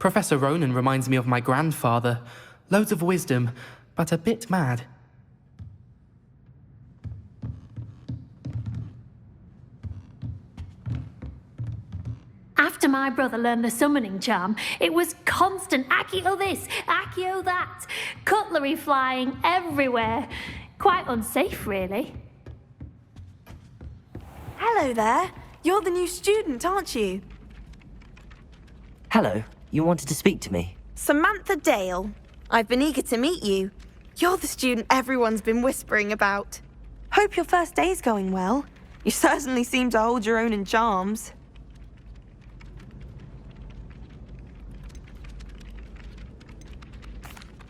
Professor Ronan reminds me of my grandfather. Loads of wisdom, but a bit mad. After my brother learned the summoning charm, it was constant Accio this, Accio that. Cutlery flying everywhere. Quite unsafe, really. Hello there. You're the new student, aren't you? Hello, you wanted to speak to me? Samantha Dale. I've been eager to meet you. You're the student everyone's been whispering about. Hope your first day's going well. You certainly seem to hold your own in charms.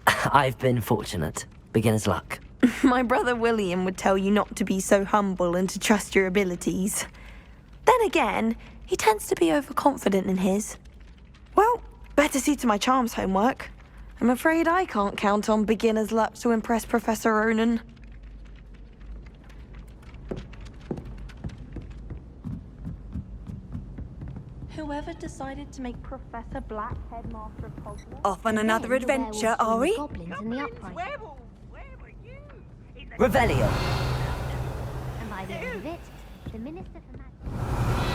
I've been fortunate. Beginner's luck. My brother William would tell you not to be so humble and to trust your abilities. Then again, he tends to be overconfident in his. Well, better see to my charms homework. I'm afraid I can't count on beginner's luck to impress Professor Ronan. Whoever decided to make Professor Black headmaster of Hogwarts... Off on another adventure, are we? Revelio! And by the end of it, the Minister for Magic...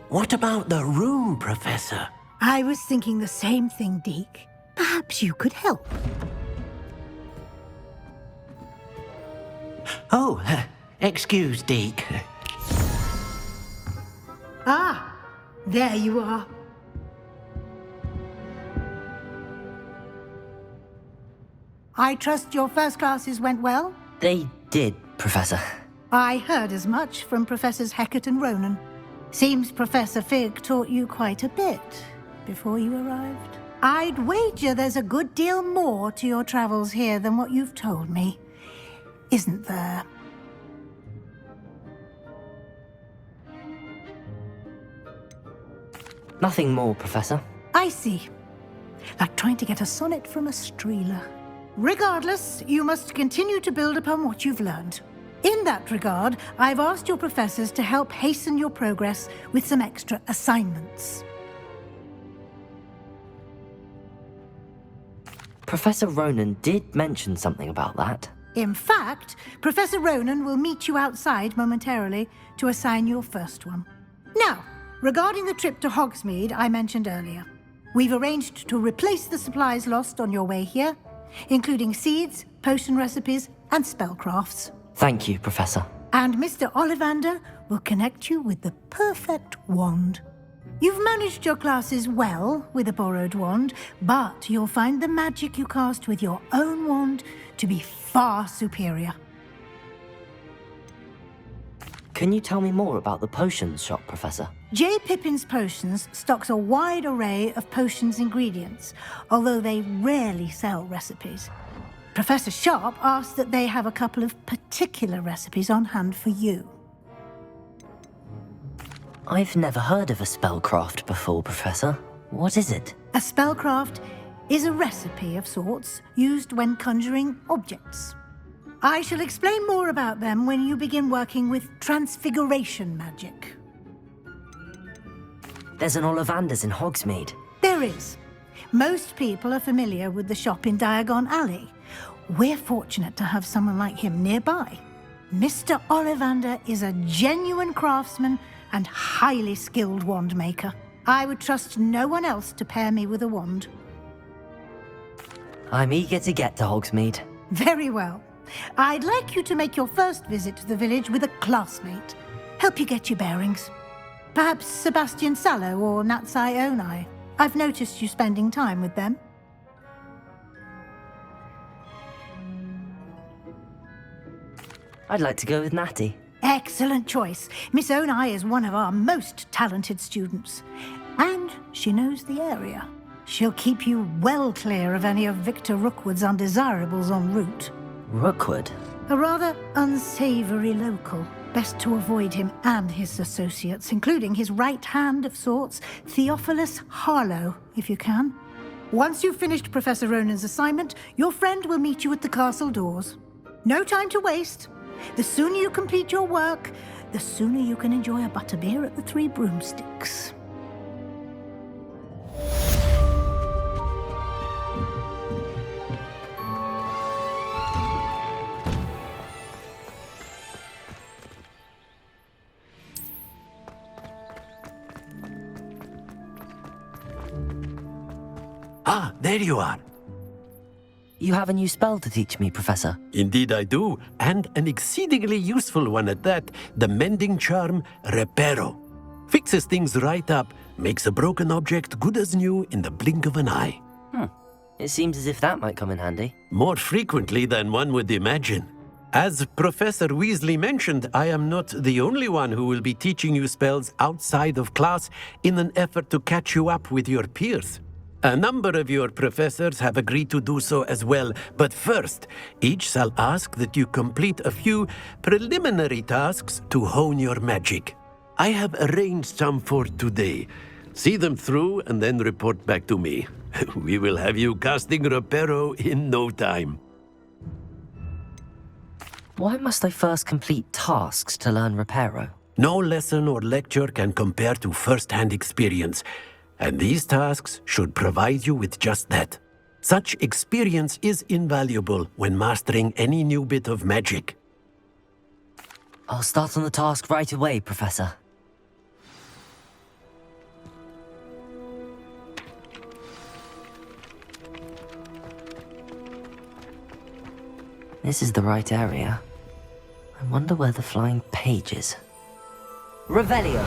What about the room, Professor? I was thinking the same thing, Deke. Perhaps you could help. Oh, excuse, Deke. Ah, there you are. I trust your first classes went well? They did, Professor. I heard as much from Professors Hecat and Ronan. Seems Professor Fig taught you quite a bit before you arrived. I'd wager there's a good deal more to your travels here than what you've told me. Isn't there? Nothing more, Professor. I see. Like trying to get a sonnet from a streeler. Regardless, you must continue to build upon what you've learned. In that regard, I've asked your professors to help hasten your progress with some extra assignments. Professor Ronan did mention something about that. In fact, Professor Ronan will meet you outside momentarily to assign your first one. Now, regarding the trip to Hogsmeade I mentioned earlier, we've arranged to replace the supplies lost on your way here, including seeds, potion recipes, and spellcrafts. Thank you, Professor. And Mr. Ollivander will connect you with the perfect wand. You've managed your classes well with a borrowed wand, but you'll find the magic you cast with your own wand to be far superior. Can you tell me more about the potions shop, Professor? J. Pippin's Potions stocks a wide array of potions ingredients, although they rarely sell recipes. Professor Sharp asked that they have a couple of particular recipes on hand for you. I've never heard of a spellcraft before, Professor. What is it? A spellcraft is a recipe of sorts used when conjuring objects. I shall explain more about them when you begin working with transfiguration magic. There's an Ollivander's in Hogsmeade. There is. Most people are familiar with the shop in Diagon Alley. We're fortunate to have someone like him nearby. Mr. Ollivander is a genuine craftsman and highly skilled wand maker. I would trust no one else to pair me with a wand. I'm eager to get to Hogsmeade. Very well. I'd like you to make your first visit to the village with a classmate. Help you get your bearings. Perhaps Sebastian Sallow or Natsai Onai. I've noticed you spending time with them. I'd like to go with Natty. Excellent choice. Miss Onai is one of our most talented students. And she knows the area. She'll keep you well clear of any of Victor Rookwood's undesirables en route. Rookwood? A rather unsavory local. Best to avoid him and his associates, including his right hand of sorts, Theophilus Harlow, if you can. Once you've finished Professor Ronan's assignment, your friend will meet you at the castle doors. No time to waste. The sooner you complete your work, the sooner you can enjoy a butterbeer at the Three Broomsticks. Ah, there you are. You have a new spell to teach me, Professor. Indeed I do, and an exceedingly useful one at that, the mending charm Reparo. Fixes things right up, makes a broken object good as new in the blink of an eye. It seems as if that might come in handy. More frequently than one would imagine. As Professor Weasley mentioned, I am not the only one who will be teaching you spells outside of class in an effort to catch you up with your peers. A number of your professors have agreed to do so as well, but first, each shall ask that you complete a few preliminary tasks to hone your magic. I have arranged some for today. See them through and then report back to me. We will have you casting Reparo in no time. Why must I first complete tasks to learn Reparo? No lesson or lecture can compare to first-hand experience. And these tasks should provide you with just that. Such experience is invaluable when mastering any new bit of magic. I'll start on the task right away, Professor. This is the right area. I wonder where the flying page is. Revelio!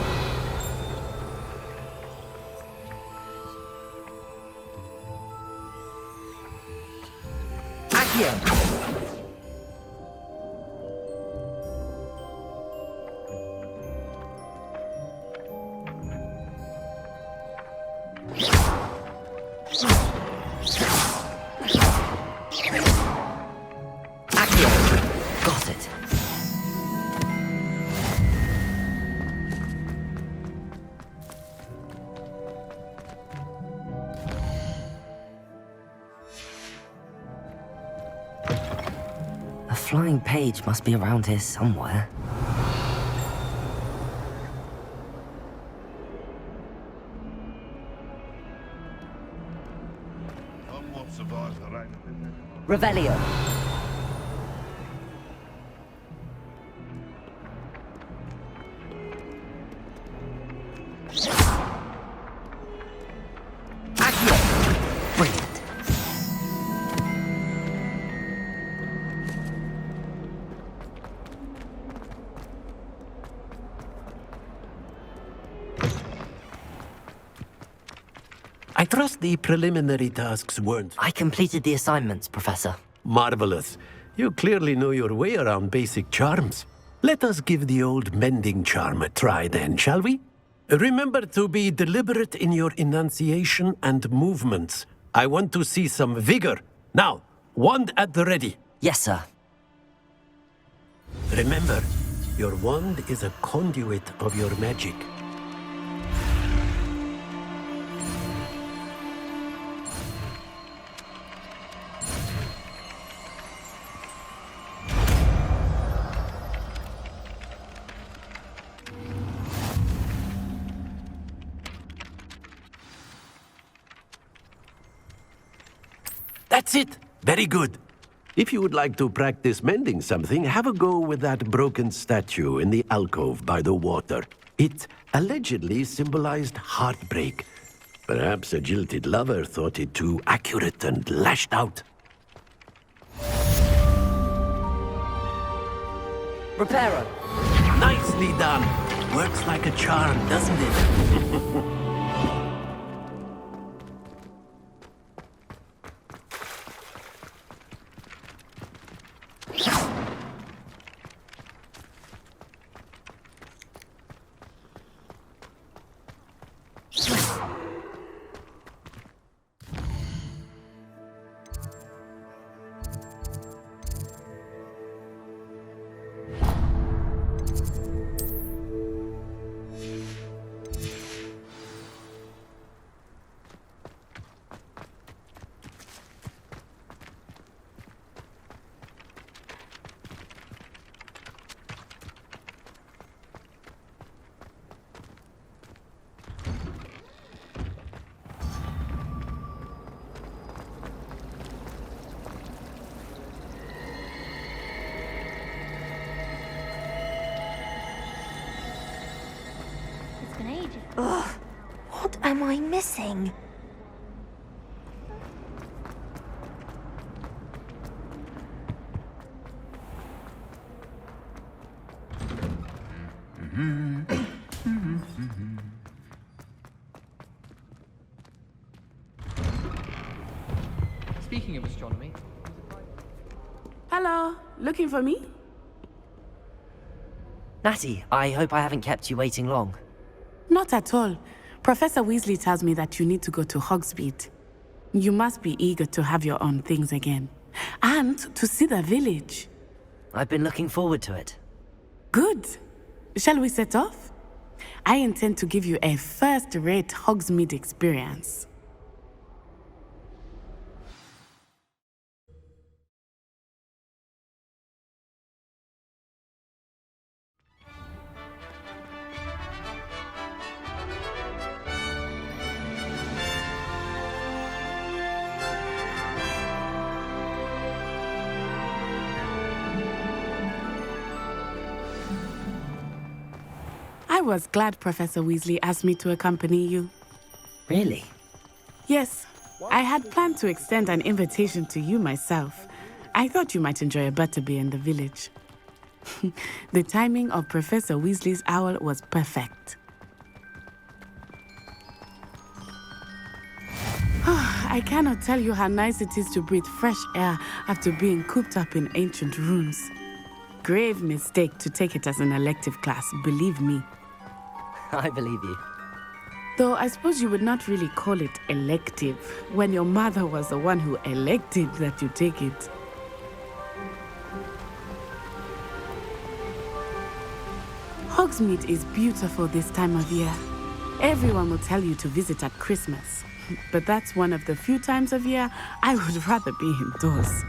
Got it. A flying page must be around here somewhere. Revelio. Brilliant. I trust the preliminary tasks weren't I completed the assignments, Professor. marvelous. You clearly know your way around basic charms. Let us give the old mending charm a try then, shall we? Remember to be deliberate in your enunciation and movements. I want to see some vigor. Now, wand at the ready. Yes, sir. Remember, your wand is a conduit of your magic. That's it! Very good. If you would like to practice mending something, have a go with that broken statue in the alcove by the water. It allegedly symbolized heartbreak. Perhaps a jilted lover thought it too accurate and lashed out. Reparo! Nicely done! Works like a charm, doesn't it? It's been ages. Ugh, what am I missing? Speaking of astronomy, Hello, looking for me? Natty, I hope I haven't kept you waiting long. Not at all. Professor Weasley tells me that you need to go to Hogsmeade. You must be eager to have your own things again. And to see the village. I've been looking forward to it. Good. Shall we set off? I intend to give you a first-rate Hogsmeade experience. I was glad Professor Weasley asked me to accompany you. Really? Yes, I had planned to extend an invitation to you myself. I thought you might enjoy a butterbeer in the village. The timing of Professor Weasley's owl was perfect. I cannot tell you how nice it is to breathe fresh air after being cooped up in ancient rooms. Grave mistake to take it as an elective class, believe me. I believe you. Though I suppose you would not really call it elective when your mother was the one who elected that you take it. Hogsmeade is beautiful this time of year. Everyone will tell you to visit at Christmas. But that's one of the few times of year I would rather be indoors.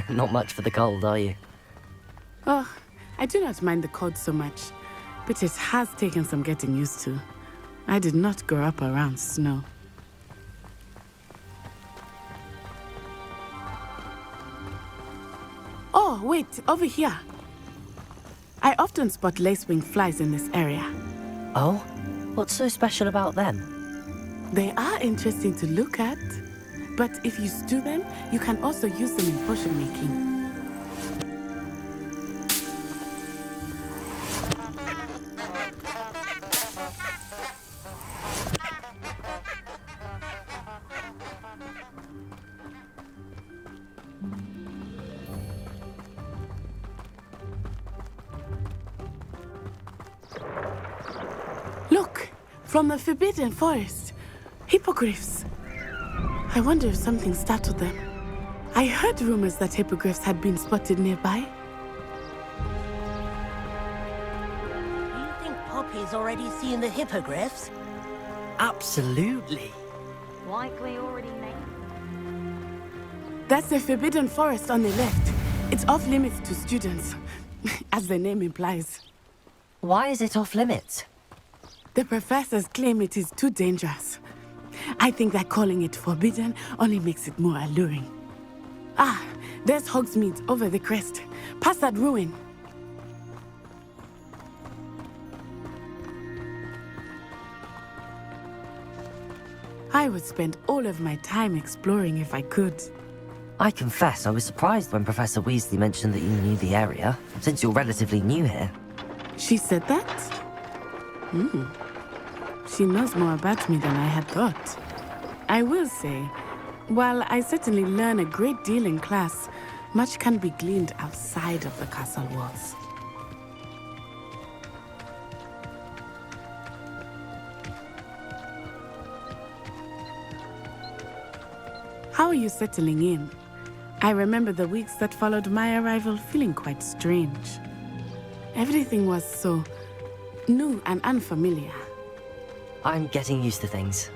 Not much for the cold, are you? Oh, I do not mind the cold so much, but it has taken some getting used to. I did not grow up around snow. Oh, wait, over here. I often spot lacewing flies in this area. Oh? What's so special about them? They are interesting to look at, but if you stew them, you can also use them in potion making. From the Forbidden Forest. Hippogriffs. I wonder if something startled them. I heard rumors that hippogriffs had been spotted nearby. Do you think Poppy's already seen the hippogriffs? Absolutely. Likely already named. That's the Forbidden Forest on the left. It's off limits to students, as the name implies. Why is it off limits? The professors claim it is too dangerous. I think that calling it forbidden only makes it more alluring. Ah, there's Hogsmeade over the crest. Past that ruin. I would spend all of my time exploring if I could. I confess I was surprised when Professor Weasley mentioned that you knew the area, since you're relatively new here. She said that? She knows more about me than I had thought. I will say, while I certainly learn a great deal in class, much can be gleaned outside of the castle walls. How are you settling in? I remember the weeks that followed my arrival feeling quite strange. Everything was so new and unfamiliar. I'm getting used to things.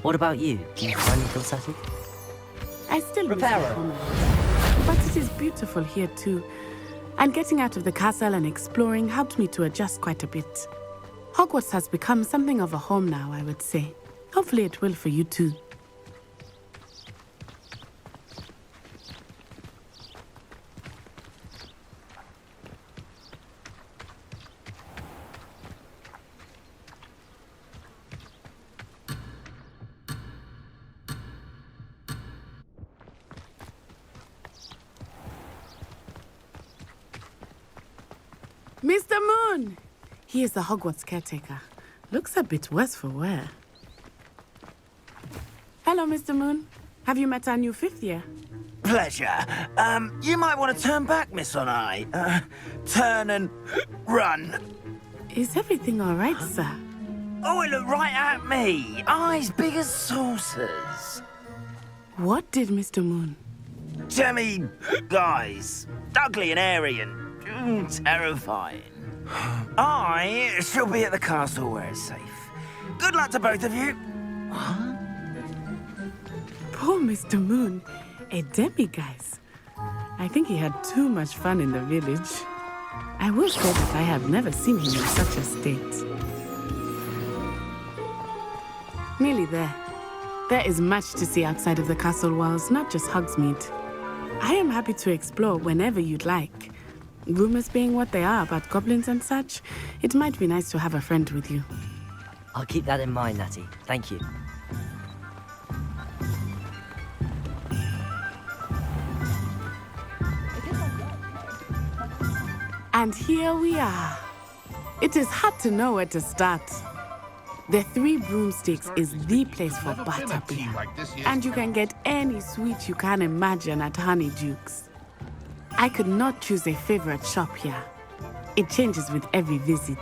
What about you? Do you finally feel settled? I still miss Reparo. home, but it is beautiful here too. And getting out of the castle and exploring helped me to adjust quite a bit. Hogwarts has become something of a home now, I would say. Hopefully it will for you too. Mr. Moon! He is the Hogwarts caretaker. Looks a bit worse for wear. Hello, Mr. Moon. Have you met our new fifth year? Pleasure. You might want to turn back, Miss Onai. Turn and run. Is everything all right, sir? Oh, it looked right at me. Eyes big as saucers. What did Mr. Moon? Jemmy guys. Ugly and airy and terrifying. I shall be at the castle where it's safe. Good luck to both of you. Poor Mr. Moon. A demiguise. I think he had too much fun in the village. I will say that I have never seen him in such a state. Nearly there. There is much to see outside of the castle walls, not just Hogsmeade. I am happy to explore whenever you'd like. Rumors being what they are about goblins and such, it might be nice to have a friend with you. I'll keep that in mind, Natty. Thank you. And here we are. It is hard to know where to start. The Three Broomsticks is the place for butterbeer. And you can get any sweet you can imagine at Honeydukes. I could not choose a favorite shop here. It changes with every visit.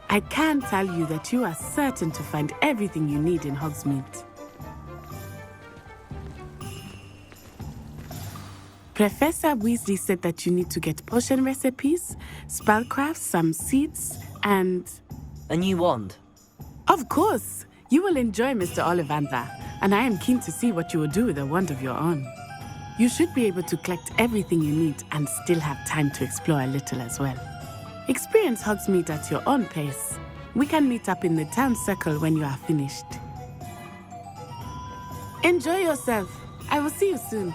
I can tell you that you are certain to find everything you need in Hogsmeade. Professor Weasley said that you need to get potion recipes, spellcrafts, some seeds, and... A new wand. Of course! You will enjoy Mr. Ollivander, and I am keen to see what you will do with a wand of your own. You should be able to collect everything you need and still have time to explore a little as well. Experience Hogsmeade at your own pace. We can meet up in the town circle when you are finished. Enjoy yourself. I will see you soon.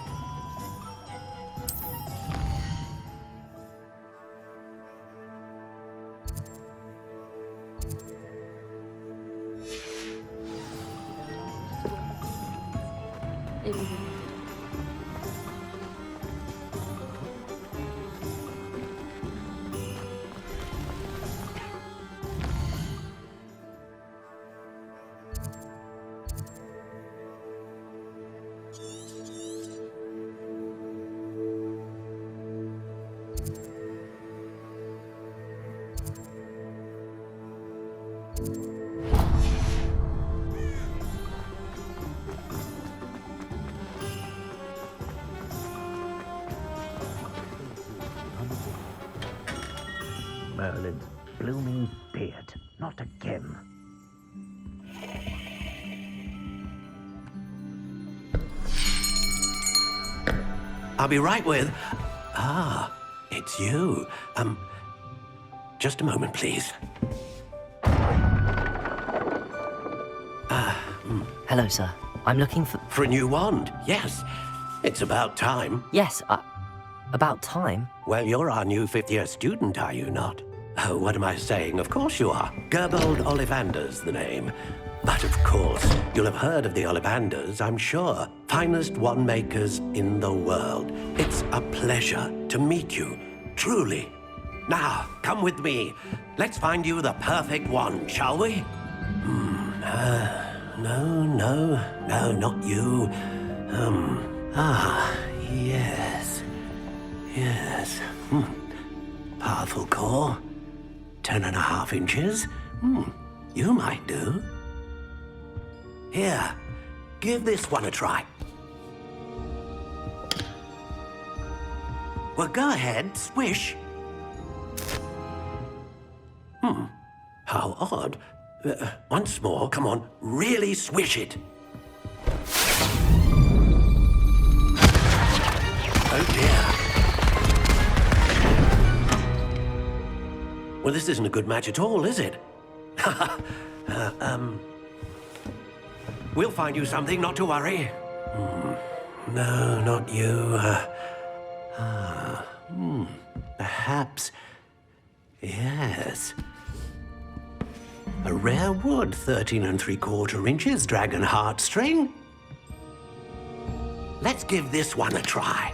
Merlin's blooming beard. Not again. I'll be right with... it's you. Just a moment, please. Hello, sir. I'm looking for... For a new wand, yes. It's about time. Yes, about time? Well, you're our new fifth-year student, are you not? Oh, what am I saying? Of course you are. Gerbold Ollivander's the name. But of course, you'll have heard of the Ollivanders, I'm sure. Finest wand makers in the world. It's a pleasure to meet you, truly. Now, come with me. Let's find you the perfect wand, shall we? No, not you. Yes. Powerful core. 10.5 inches. You might do. Here, give this one a try. Well, go ahead, swish. How odd. Once more, come on, really swish it. Oh dear. Well, this isn't a good match at all, is it? We'll find you something, not to worry. No, not you. Perhaps... Yes. A rare wood, 13 3/4 inches, dragon heartstring. Let's give this one a try.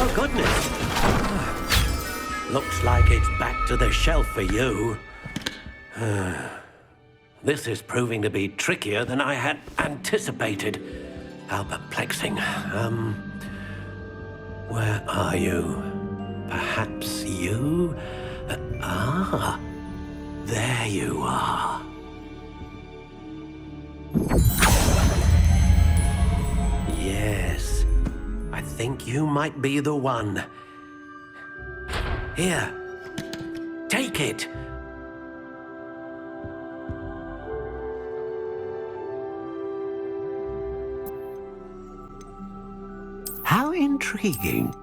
Oh, goodness. Looks like it's back to the shelf for you. This is proving to be trickier than I had anticipated. How perplexing. Where are you? Perhaps you? There you are. Yes, I think you might be the one. Here, take it. How intriguing.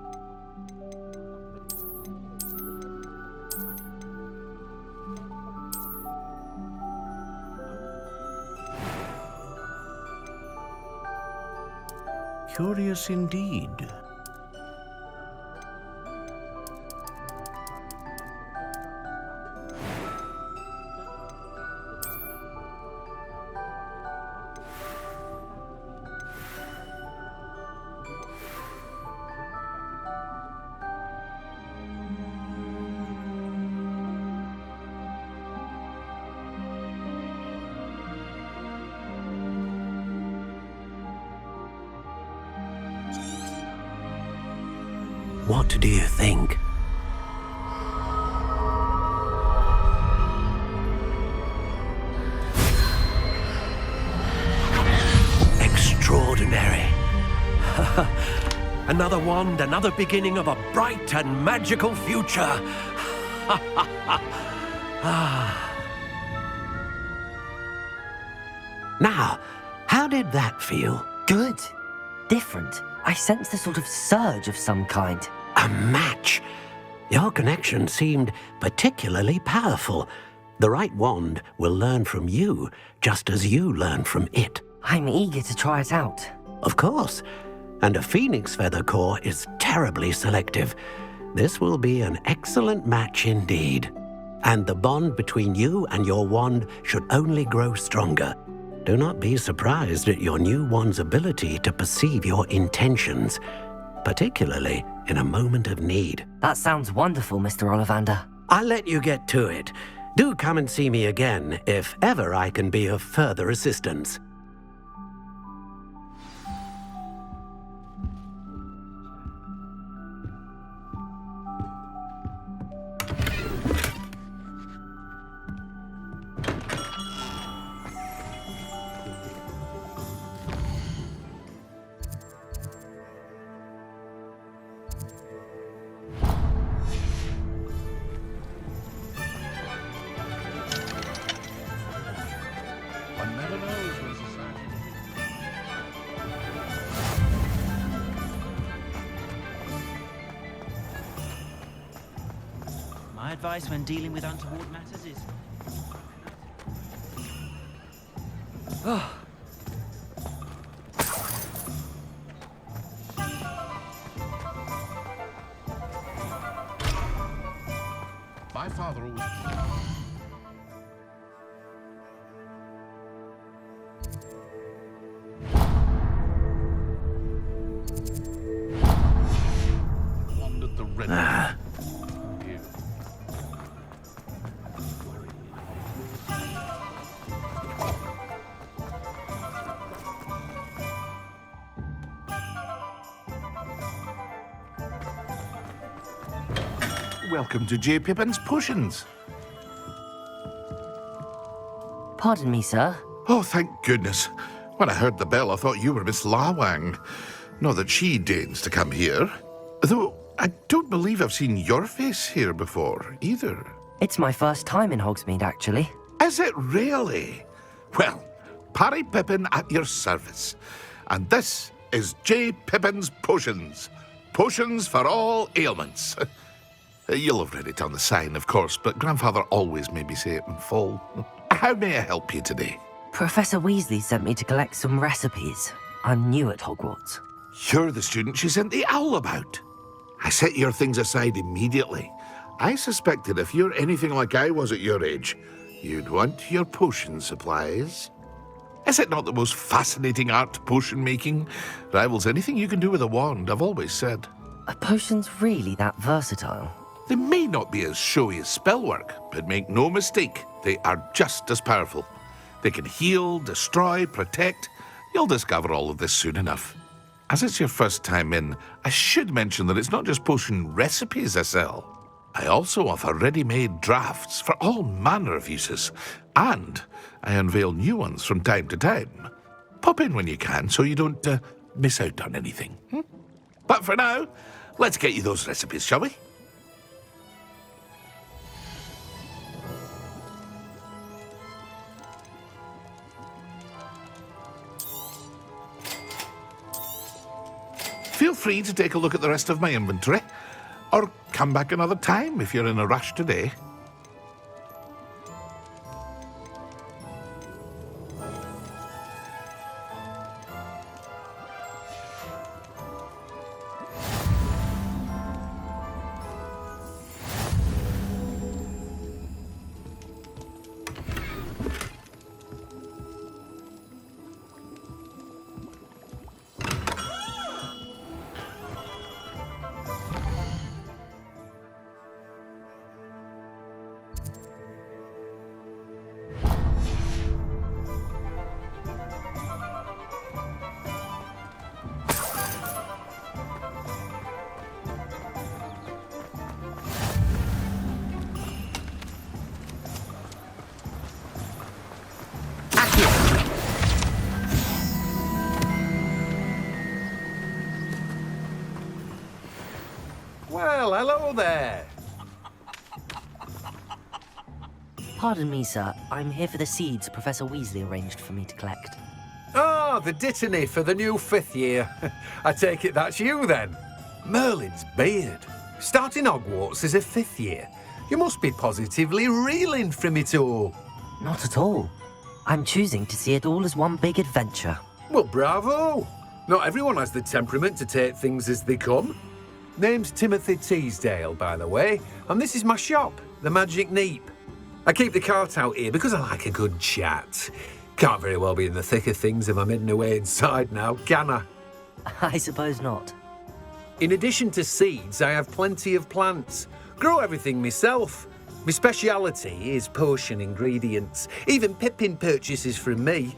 Curious indeed. What do you think? Extraordinary. Another wand, another beginning of a bright and magical future. Now, how did that feel? Good. Different. I sensed a sort of surge of some kind. A match. Your connection seemed particularly powerful. The right wand will learn from you, just as you learn from it. I'm eager to try it out. Of course. And a phoenix feather core is terribly selective. This will be an excellent match indeed. And the bond between you and your wand should only grow stronger. Do not be surprised at your new wand's ability to perceive your intentions, particularly in a moment of need. That sounds wonderful, Mr. Ollivander. I'll let you get to it. Do come and see me again if ever I can be of further assistance. advice when dealing with untoward matters is... My father always... wandered the red... Here. Welcome to J. Pippin's Potions. Pardon me, sir. Oh, thank goodness. When I heard the bell, I thought you were Miss Lawang. Not that she deigns to come here. Though, I don't believe I've seen your face here before, either. It's my first time in Hogsmeade, actually. Is it really? Well, Parry Pippin at your service. And this is J. Pippin's Potions. Potions for all ailments. You'll have read it on the sign, of course, but Grandfather always made me say it in full. How may I help you today? Professor Weasley sent me to collect some recipes. I'm new at Hogwarts. You're the student she sent the owl about. I set your things aside immediately. I suspected if you're anything like I was at your age, you'd want your potion supplies. Is it not the most fascinating art, potion making? Rivals anything you can do with a wand, I've always said. Are potions really that versatile? They may not be as showy as spellwork, but make no mistake, they are just as powerful. They can heal, destroy, protect. You'll discover all of this soon enough. As it's your first time in, I should mention that it's not just potion recipes I sell. I also offer ready-made drafts for all manner of uses, and I unveil new ones from time to time. Pop in when you can so you don't miss out on anything. But for now, let's get you those recipes, shall we? Feel free to take a look at the rest of my inventory, or come back another time if you're in a rush today. Well, hello there. Pardon me, sir. I'm here for the seeds Professor Weasley arranged for me to collect. Ah, the dittany for the new 5th year. I take it that's you, then. Merlin's beard. Starting Hogwarts as a 5th year. You must be positively reeling from it all. Not at all. I'm choosing to see it all as one big adventure. Well, bravo. Not everyone has the temperament to take things as they come. Name's Timothy Teasdale, by the way, and this is my shop, the Magic Neep. I keep the cart out here because I like a good chat. Can't very well be in the thick of things if I'm hidden away inside now, can I? I suppose not. In addition to seeds, I have plenty of plants. Grow everything myself. My speciality is potion ingredients. Even Pippin purchases from me.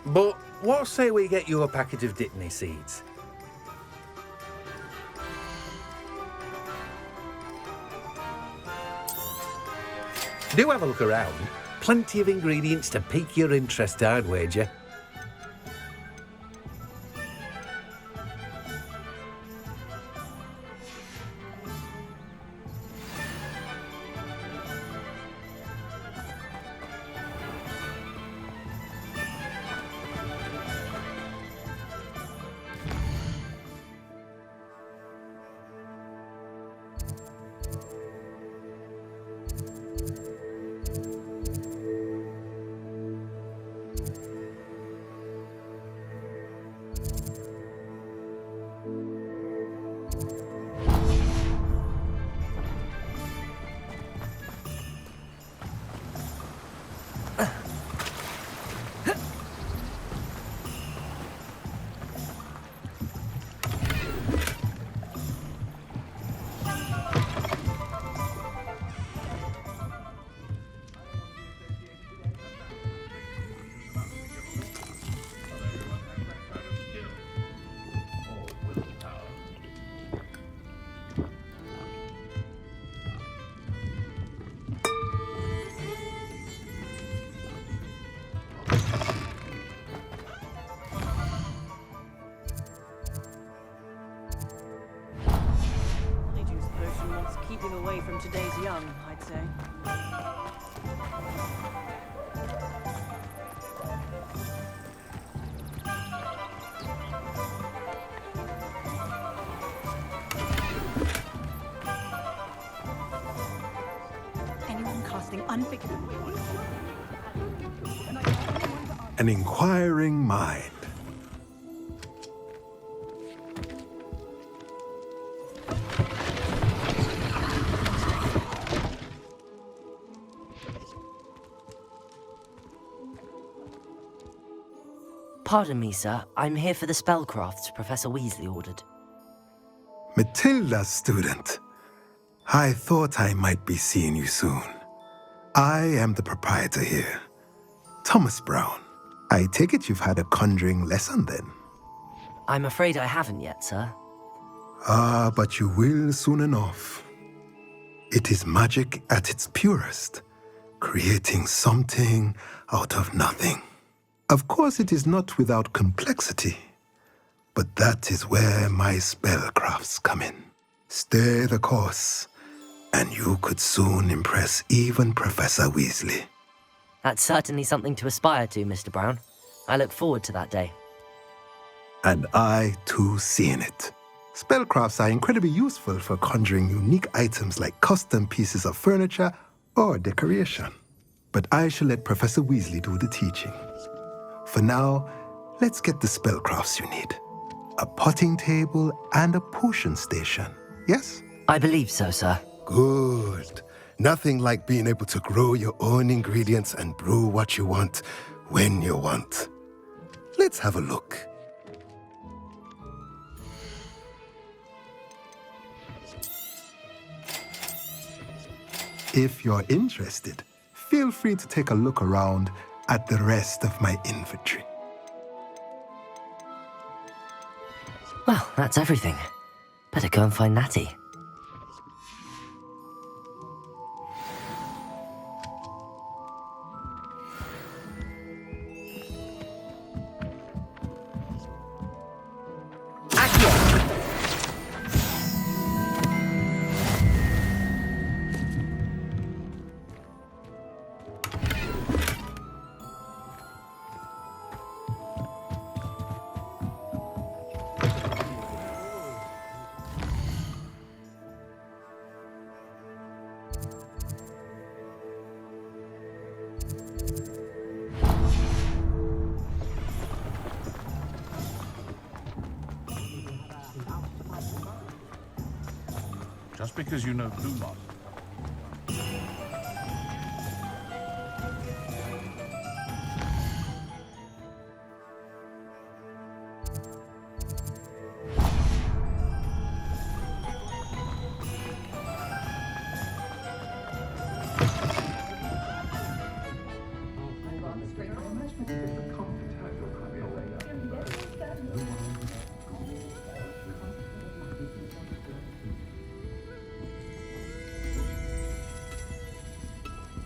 But what say we get you a packet of dittany seeds? Do have a look around. Plenty of ingredients to pique your interest, I'd wager. today's young, I'd say. Anyone casting unforgivable. An inquiring mind. Pardon me, sir. I'm here for the spellcrafts Professor Weasley ordered. Matilda's student. I thought I might be seeing you soon. I am the proprietor here, Thomas Brown. I take it you've had a conjuring lesson then? I'm afraid I haven't yet, sir. Ah, but you will soon enough. It is magic at its purest, creating something out of nothing. Of course, it is not without complexity, but that is where my spellcrafts come in. Stay the course, and you could soon impress even Professor Weasley. That's certainly something to aspire to, Mr. Brown. I look forward to that day. And I, too, see in it. Spellcrafts are incredibly useful for conjuring unique items like custom pieces of furniture or decoration. But I shall let Professor Weasley do the teaching. For now, let's get the spellcrafts you need. A potting table and a potion station, yes? I believe so, sir. Good. Nothing like being able to grow your own ingredients and brew what you want, when you want. Let's have a look. If you're interested, feel free to take a look around at the rest of my inventory. Well, that's everything. Better go and find Natty. Just because you know Kumar.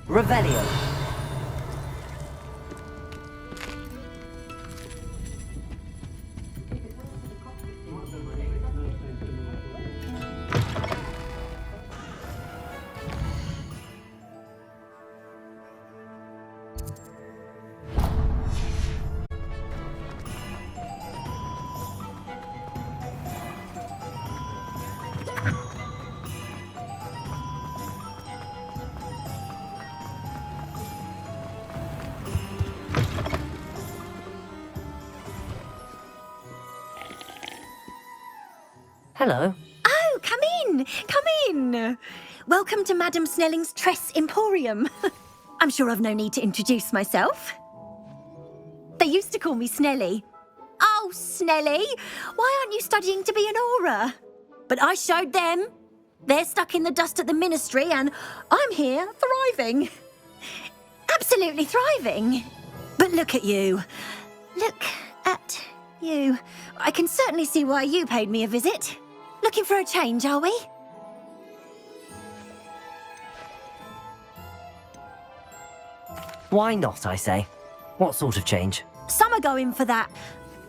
Revelio. Hello. Oh, come in, come in. Welcome to Madame Snelling's Tress Emporium. I'm sure I've no need to introduce myself. They used to call me Snelly. Oh, Snelly, why aren't you studying to be an aura? But I showed them. They're stuck in the dust at the ministry and I'm here thriving. Absolutely thriving. But look at you. Look at you. I can certainly see why you paid me a visit. Looking for a change, are we? Why not, I say? What sort of change? Some are going for that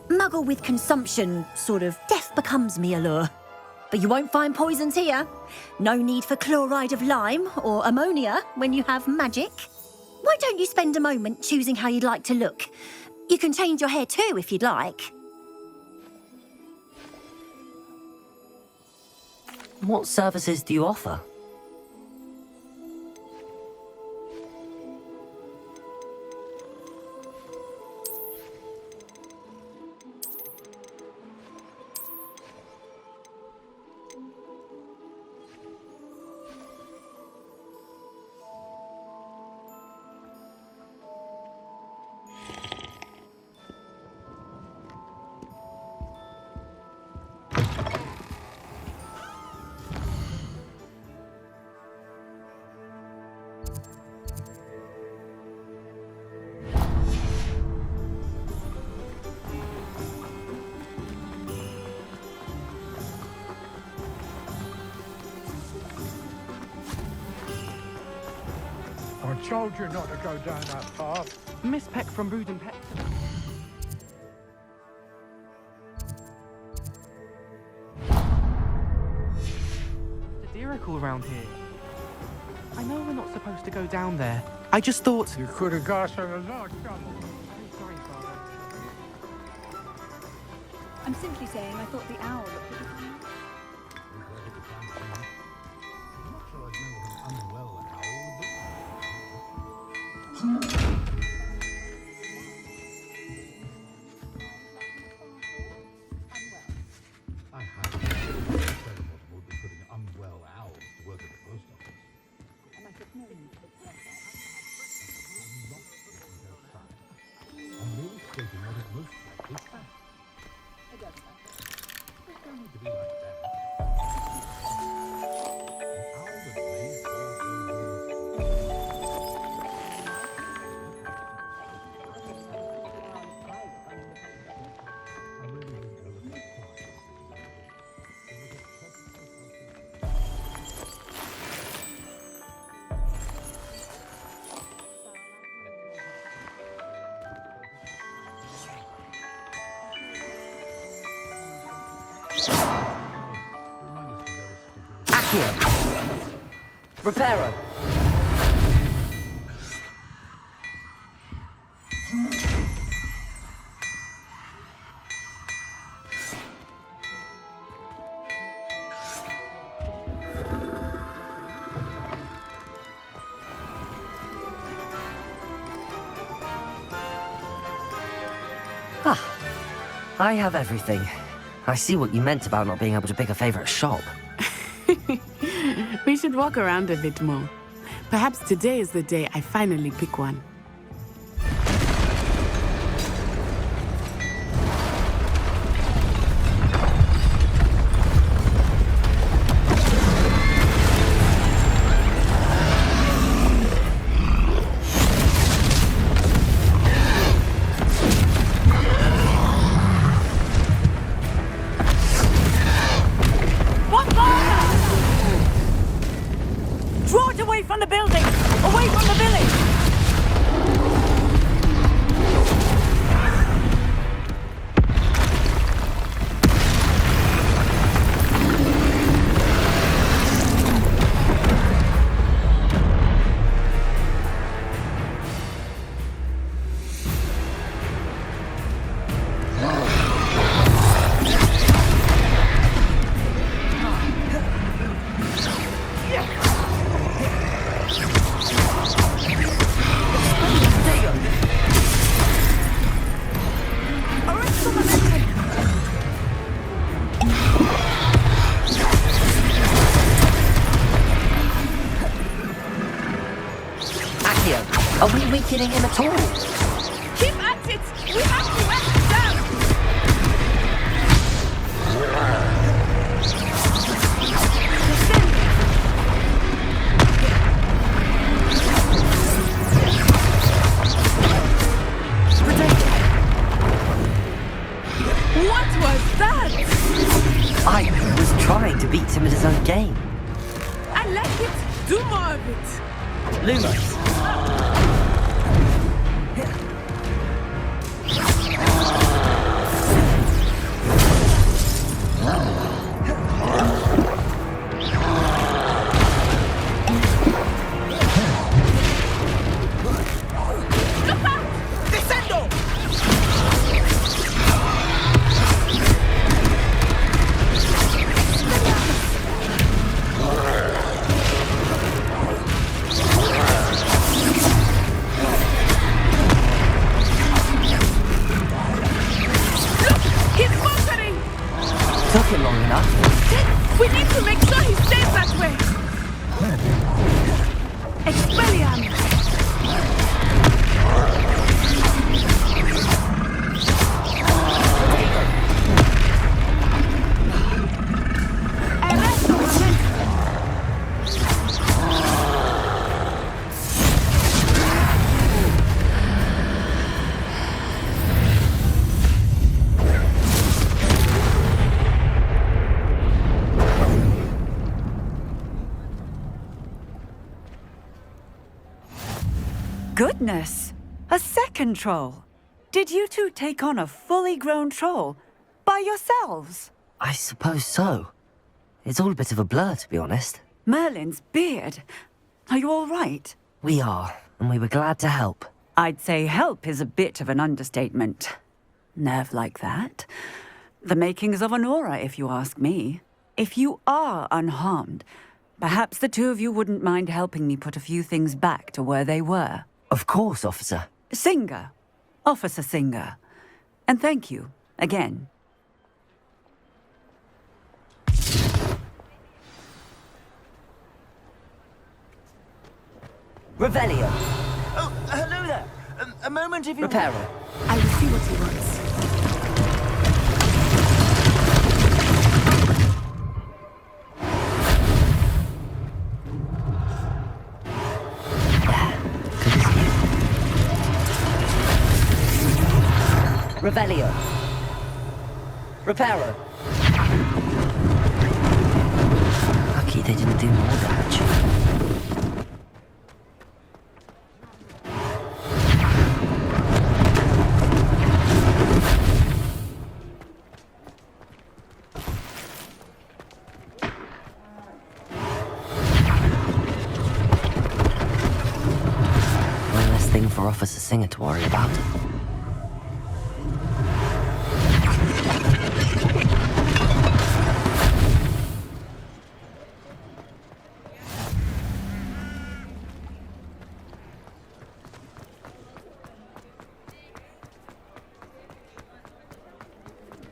muggle with consumption, sort of death becomes me allure. But you won't find poisons here. No need for chloride of lime or ammonia when you have magic. Why don't you spend a moment choosing how you'd like to look? You can change your hair too if you'd like. What services do you offer? I told you not to go down that path. Miss Peck from Brood and Pet. The deer are cool around here. I know we're not supposed to go down there. I just thought... You could have got her a lot, trouble. Sorry, Father. I'm simply saying I thought the owl looked pretty funny. Here. Reparo. I have everything. I see what you meant about not being able to pick a favorite shop. We should walk around a bit more. Perhaps today is the day I finally pick one. From the building! Away from the village! Are we weakening him at all? Keep at it! We have to wet it down! What was that? I was trying to beat him at his own game. I like it. Do more of it. Lumos. Goodness! A second troll! Did you two take on a fully grown troll? By yourselves? I suppose so. It's all a bit of a blur, to be honest. Merlin's beard. Are you all right? We are, and we were glad to help. I'd say help is a bit of an understatement. Nerve like that. The makings of an aura, if you ask me. If you are unharmed, perhaps the two of you wouldn't mind helping me put a few things back to where they were. Of course, officer. Singer. Officer Singer. And thank you, again. Revelio. Oh, hello there. A moment if you... Reparo. I will see what he wants. Revelio. Reparo. Lucky they didn't do more damage. One less thing for Officer Singer to worry about.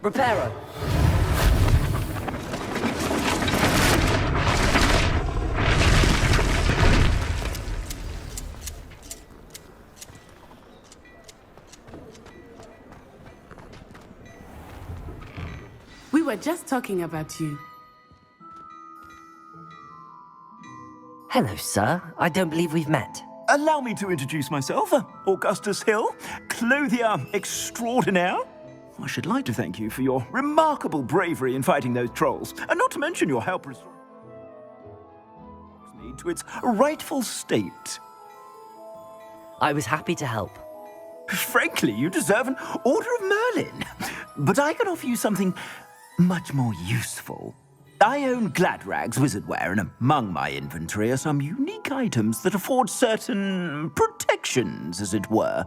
Reparo. We were just talking about you. Hello, sir. I don't believe we've met. Allow me to introduce myself. Augustus Hill, clothier extraordinaire. I should like to thank you for your remarkable bravery in fighting those trolls, and not to mention your help restoring Hogsmeade to its rightful state. I was happy to help. Frankly, you deserve an Order of Merlin. But I can offer you something much more useful. I own Gladrag's wizardware, and among my inventory are some unique items that afford certain protections, as it were.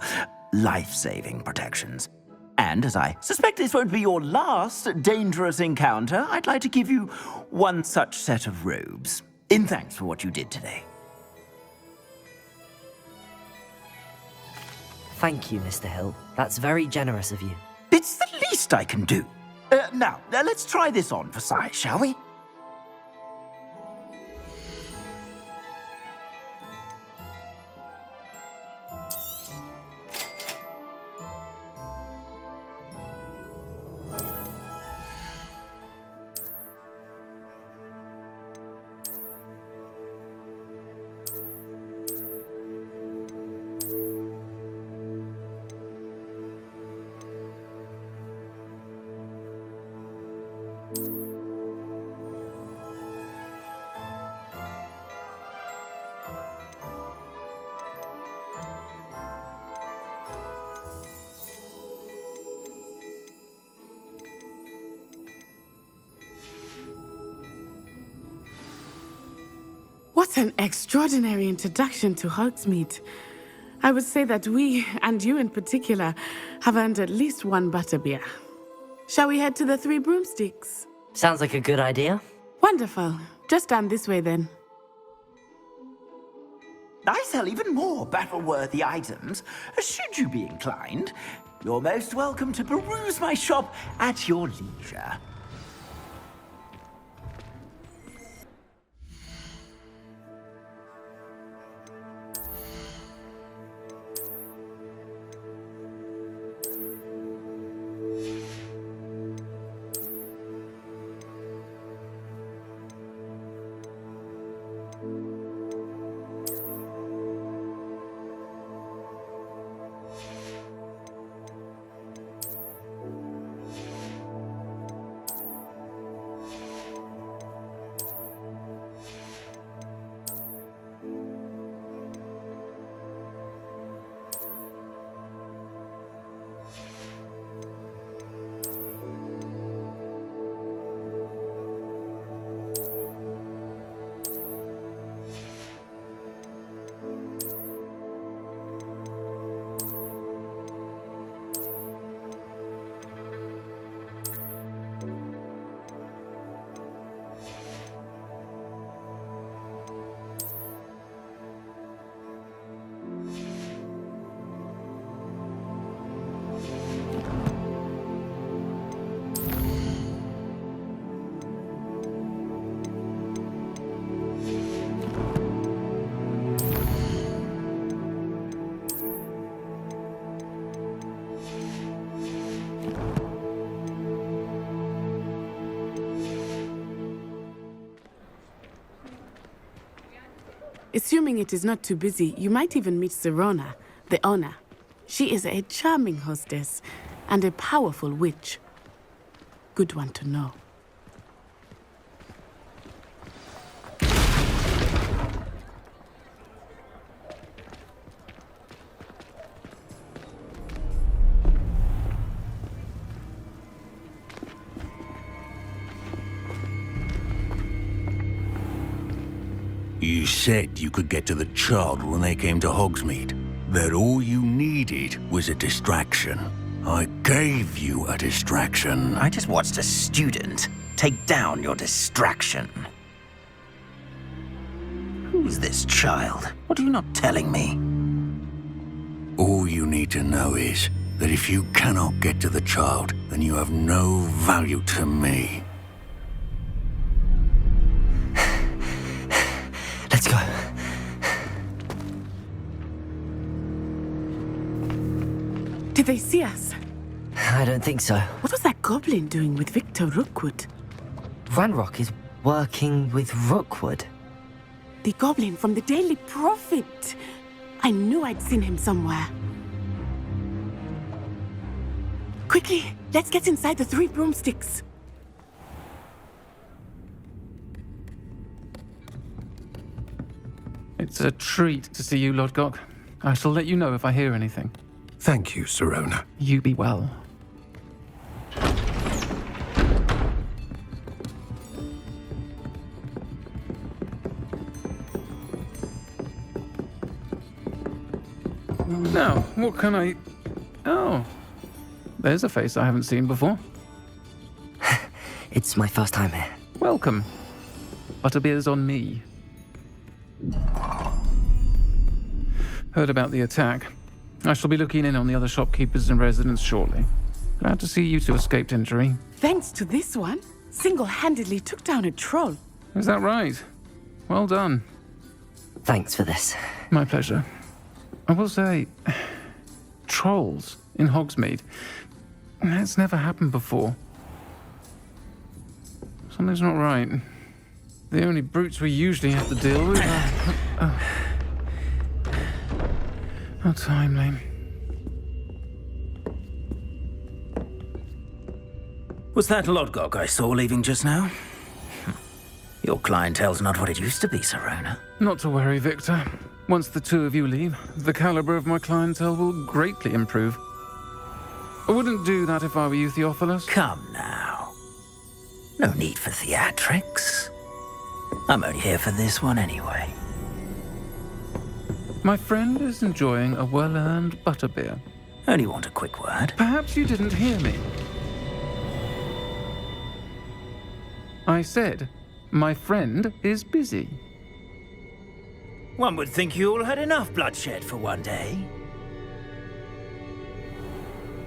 Life-saving protections. And as I suspect this won't be your last dangerous encounter, I'd like to give you one such set of robes, in thanks for what you did today. Thank you, Mr. Hill. That's very generous of you. It's the least I can do. Now, let's try this on for size, shall we? What an extraordinary introduction to Hogsmeade. I would say that we, and you in particular, have earned at least one butterbeer. Shall we head to the Three Broomsticks? Sounds like a good idea. Wonderful. Just down this way then. I sell even more battle-worthy items. Should you be inclined, you're most welcome to peruse my shop at your leisure. Assuming it is not too busy, you might even meet Sirona, the owner. She is a charming hostess and a powerful witch. Good one to know. You said you could get to the child when they came to Hogsmeade. That all you needed was a distraction. I gave you a distraction. I just watched a student take down your distraction. Who's this child? What are you not telling me? All you need to know is that if you cannot get to the child, then you have no value to me. Let's go. Did they see us? I don't think so. What was that goblin doing with Victor Rookwood? Ranrock is working with Rookwood. The goblin from the Daily Prophet. I knew I'd seen him somewhere. Quickly, let's get inside the 3 broomsticks. It's a treat to see you, Lodgok. I shall let you know if I hear anything. Thank you, Sirona. You be well. Now, what can I... Oh, there's a face I haven't seen before. It's my first time here. Welcome. Butterbeer's on me. Heard about the attack. I shall be looking in on the other shopkeepers and residents shortly. Glad to see you two escaped injury. Thanks to this one, single-handedly took down a troll. Is that right? Well done. Thanks for this. My pleasure. I will say, trolls in Hogsmeade. That's never happened before. Something's not right. The only brutes we usually have to deal with are... How timely. Was that Lodgok I saw leaving just now? Your clientele's not what it used to be, Sirona. Not to worry, Victor. Once the two of you leave, the caliber of my clientele will greatly improve. I wouldn't do that if I were you, Theophilus. Come now. No need for theatrics. I'm only here for this one anyway. My friend is enjoying a well-earned butterbeer. Only want a quick word. Perhaps you didn't hear me. I said, my friend is busy. One would think you all had enough bloodshed for one day.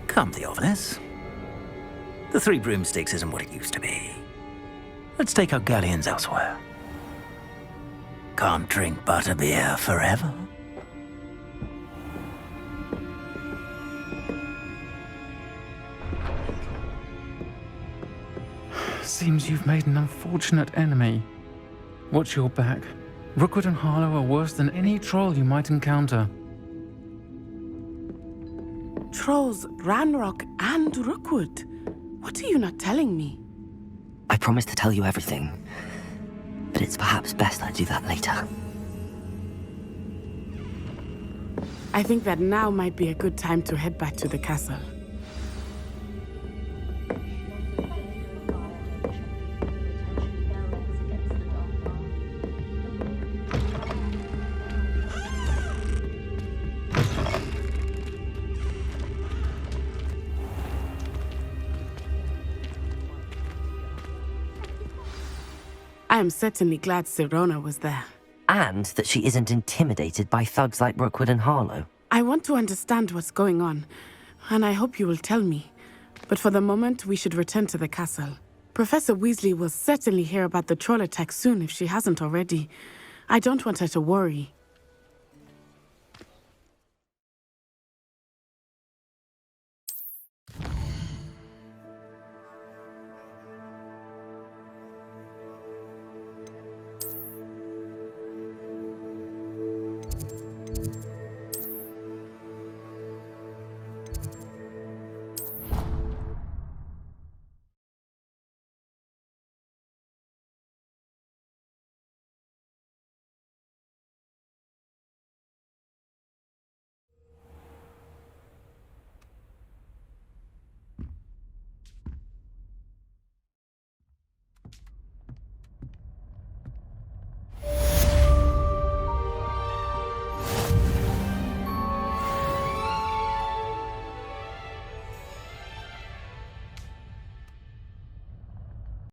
Come, Theophilus. The 3 broomsticks isn't what it used to be. Let's take our galleons elsewhere. Can't drink butterbeer forever. Seems you've made an unfortunate enemy. Watch your back. Rookwood and Harlow are worse than any troll you might encounter. Trolls, Ranrock, and Rookwood. What are you not telling me? I promised to tell you everything, but it's perhaps best I do that later. I think that now might be a good time to head back to the castle. I am certainly glad Sirona was there. And that she isn't intimidated by thugs like Rookwood and Harlow. I want to understand what's going on, and I hope you will tell me. But for the moment, we should return to the castle. Professor Weasley will certainly hear about the troll attack soon if she hasn't already. I don't want her to worry.